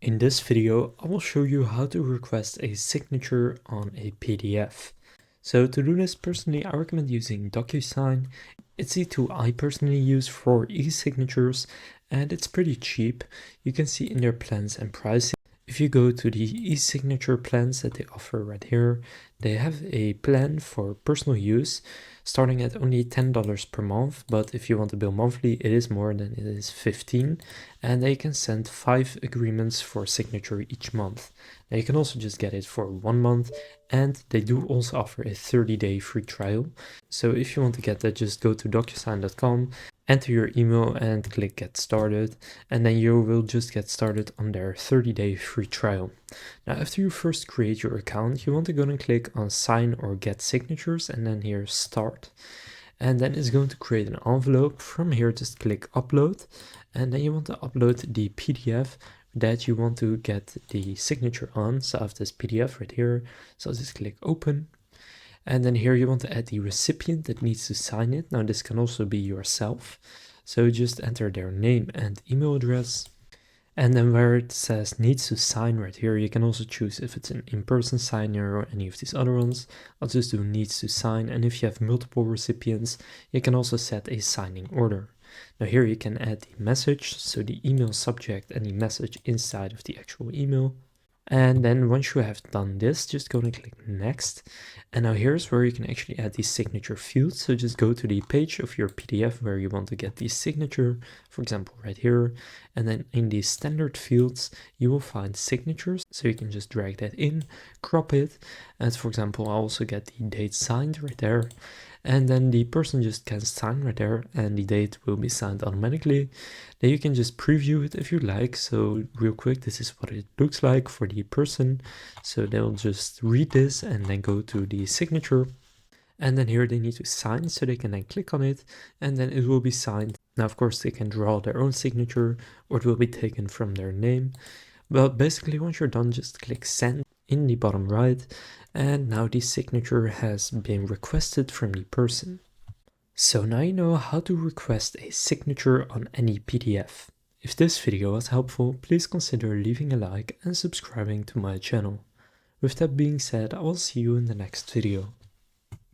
In this video, I will show you how to request a signature on a PDF. So to do this, personally, I recommend using DocuSign. It's the tool I personally use for e-signatures, and it's pretty cheap. You can see in their plans and pricing. If you go to the e-signature plans that they offer right here, they have a plan for personal use starting at only $10 per month, but if you want to bill monthly, it is more than it is 15, and they can send 5 agreements for signature each month. Now you can also just get it for 1 month, and they do also offer a 30-day free trial. So if you want to get that, just go to DocuSign.com, enter your email and click get started, and then you will just get started on their 30-day free trial. Now after you first create your account, you want to go and click on sign or get signatures, and then here start, and then it's going to create an envelope. From here just click upload, and then you want to upload the PDF that you want to get the signature on. So I have this PDF right here, so I'll just click open. And then here you want to add the recipient that needs to sign it. Now this can also be yourself. So just enter their name and email address. And then where it says needs to sign right here, you can also choose if it's an in-person signer or any of these other ones. I'll just do needs to sign. And if you have multiple recipients, you can also set a signing order. Now here you can add the message, so the email subject and the message inside of the actual email. And then once you have done this, just go and click next. And now here's where you can actually add the signature field. So just go to the page of your PDF where you want to get the signature, for example, right here. And then in the standard fields, you will find signatures. So you can just drag that in, crop it. And for example, I also get the date signed right there. And then the person just can sign right there, and the date will be signed automatically. Then you can just preview it if you like. So real quick, this is what it looks like for the person. So they'll just read this and then go to the signature. And then here they need to sign, so they can then click on it and then it will be signed. Now, of course, they can draw their own signature or it will be taken from their name. But basically, once you're done, just click send in the bottom right, and now the signature has been requested from the person. So now you know how to request a signature on any PDF. If this video was helpful, please consider leaving a like and subscribing to my channel. With that being said, I will see you in the next video.